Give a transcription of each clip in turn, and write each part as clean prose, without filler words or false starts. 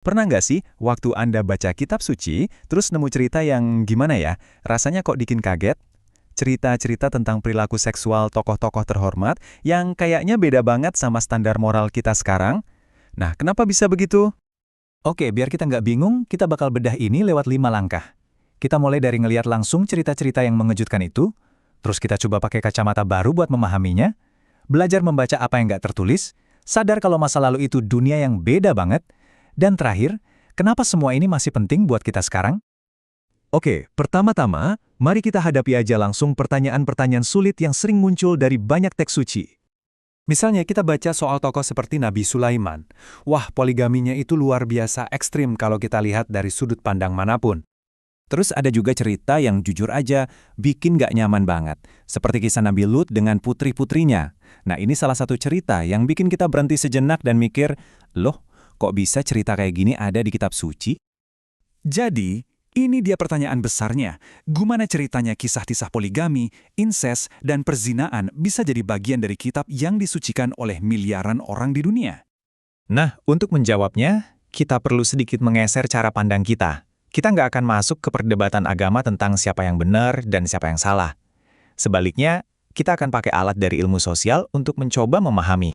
Pernah nggak sih, waktu Anda baca kitab suci, terus nemu cerita yang gimana ya, rasanya kok bikin kaget? Cerita-cerita tentang perilaku seksual tokoh-tokoh terhormat yang kayaknya beda banget sama standar moral kita sekarang. Nah, kenapa bisa begitu? Oke, biar kita nggak bingung, kita bakal bedah ini lewat 5 langkah. Kita mulai dari ngelihat langsung cerita-cerita yang mengejutkan itu, terus kita coba pakai kacamata baru buat memahaminya, belajar membaca apa yang nggak tertulis, sadar kalau masa lalu itu dunia yang beda banget, dan terakhir, kenapa semua ini masih penting buat kita sekarang? Oke, pertama-tama, mari kita hadapi aja langsung pertanyaan-pertanyaan sulit yang sering muncul dari banyak teks suci. Misalnya kita baca soal tokoh seperti Nabi Sulaiman. Wah, poligaminya itu luar biasa ekstrim kalau kita lihat dari sudut pandang manapun. Terus ada juga cerita yang jujur aja bikin gak nyaman banget, seperti kisah Nabi Lut dengan putri-putrinya. Nah, ini salah satu cerita yang bikin kita berhenti sejenak dan mikir, loh, kok bisa cerita kayak gini ada di kitab suci? Jadi, ini dia pertanyaan besarnya. Gimana ceritanya kisah-kisah poligami, inses, dan perzinaan bisa jadi bagian dari kitab yang disucikan oleh miliaran orang di dunia? Nah, untuk menjawabnya, kita perlu sedikit menggeser cara pandang kita. Kita nggak akan masuk ke perdebatan agama tentang siapa yang benar dan siapa yang salah. Sebaliknya, kita akan pakai alat dari ilmu sosial untuk mencoba memahami.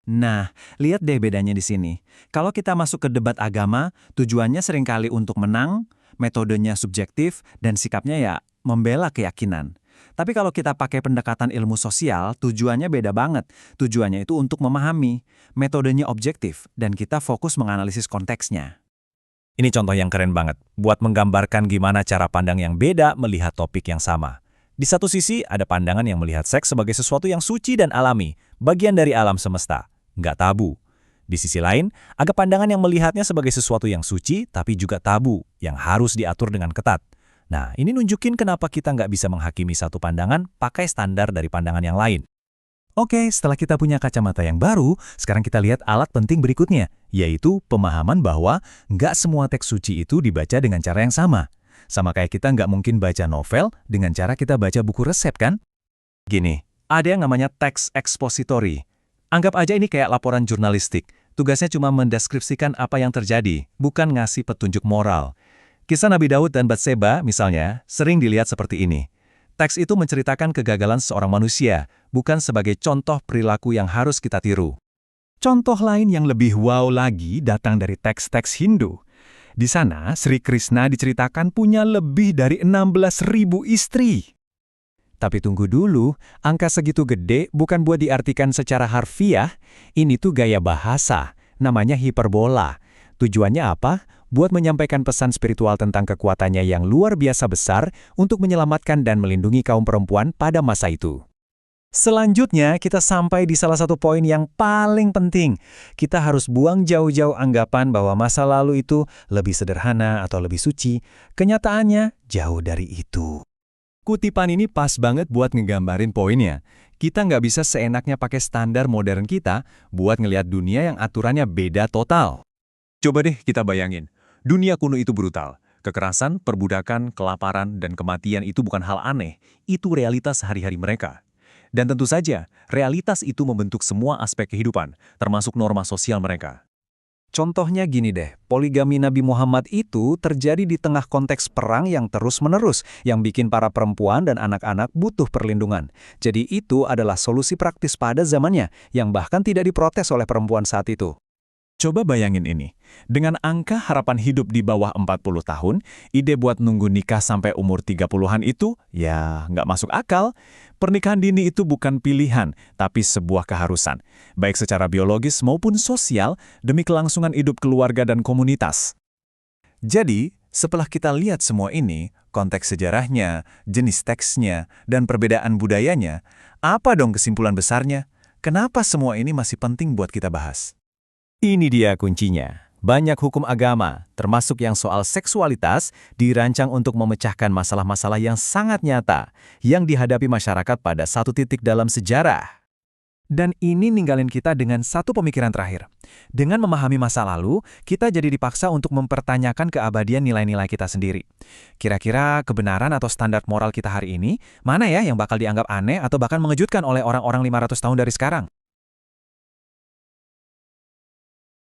Nah, lihat deh bedanya di sini. Kalau kita masuk ke debat agama, tujuannya seringkali untuk menang, metodenya subjektif, dan sikapnya ya membela keyakinan. Tapi kalau kita pakai pendekatan ilmu sosial, tujuannya beda banget. Tujuannya itu untuk memahami, metodenya objektif, dan kita fokus menganalisis konteksnya. Ini contoh yang keren banget, buat menggambarkan gimana cara pandang yang beda melihat topik yang sama. Di satu sisi, ada pandangan yang melihat seks sebagai sesuatu yang suci dan alami, bagian dari alam semesta, nggak tabu. Di sisi lain, ada pandangan yang melihatnya sebagai sesuatu yang suci, tapi juga tabu, yang harus diatur dengan ketat. Nah, ini nunjukin kenapa kita nggak bisa menghakimi satu pandangan pakai standar dari pandangan yang lain. Oke, setelah kita punya kacamata yang baru, sekarang kita lihat alat penting berikutnya, yaitu pemahaman bahwa nggak semua teks suci itu dibaca dengan cara yang sama. Sama kayak kita nggak mungkin baca novel dengan cara kita baca buku resep, kan? Gini, ada yang namanya teks ekspositori. Anggap aja ini kayak laporan jurnalistik. Tugasnya cuma mendeskripsikan apa yang terjadi, bukan ngasih petunjuk moral. Kisah Nabi Daud dan Batseba, misalnya, sering dilihat seperti ini. Teks itu menceritakan kegagalan seorang manusia, bukan sebagai contoh perilaku yang harus kita tiru. Contoh lain yang lebih wow lagi datang dari teks-teks Hindu. Di sana, Sri Krishna diceritakan punya lebih dari 16.000 istri. Tapi tunggu dulu, angka segitu gede bukan buat diartikan secara harfiah, ini tuh gaya bahasa, namanya hiperbola. Tujuannya apa? Buat menyampaikan pesan spiritual tentang kekuatannya yang luar biasa besar untuk menyelamatkan dan melindungi kaum perempuan pada masa itu. Selanjutnya, kita sampai di salah satu poin yang paling penting. Kita harus buang jauh-jauh anggapan bahwa masa lalu itu lebih sederhana atau lebih suci. Kenyataannya, jauh dari itu. Kutipan ini pas banget buat ngegambarin poinnya. Kita nggak bisa seenaknya pakai standar modern kita buat ngelihat dunia yang aturannya beda total. Coba deh kita bayangin, dunia kuno itu brutal. Kekerasan, perbudakan, kelaparan, dan kematian itu bukan hal aneh. Itu realitas hari-hari mereka. Dan tentu saja, realitas itu membentuk semua aspek kehidupan, termasuk norma sosial mereka. Contohnya gini deh, poligami Nabi Muhammad itu terjadi di tengah konteks perang yang terus-menerus, yang bikin para perempuan dan anak-anak butuh perlindungan. Jadi itu adalah solusi praktis pada zamannya, yang bahkan tidak diprotes oleh perempuan saat itu. Coba bayangin ini, dengan angka harapan hidup di bawah 40 tahun, ide buat nunggu nikah sampai umur 30-an itu, ya nggak masuk akal. Pernikahan dini itu bukan pilihan, tapi sebuah keharusan, baik secara biologis maupun sosial, demi kelangsungan hidup keluarga dan komunitas. Jadi, setelah kita lihat semua ini, konteks sejarahnya, jenis teksnya, dan perbedaan budayanya, apa dong kesimpulan besarnya? Kenapa semua ini masih penting buat kita bahas? Ini dia kuncinya. Banyak hukum agama, termasuk yang soal seksualitas, dirancang untuk memecahkan masalah-masalah yang sangat nyata yang dihadapi masyarakat pada satu titik dalam sejarah. Dan ini ninggalin kita dengan satu pemikiran terakhir. Dengan memahami masa lalu, kita jadi dipaksa untuk mempertanyakan keabadian nilai-nilai kita sendiri. Kira-kira kebenaran atau standar moral kita hari ini, mana ya yang bakal dianggap aneh atau bahkan mengejutkan oleh orang-orang 500 tahun dari sekarang?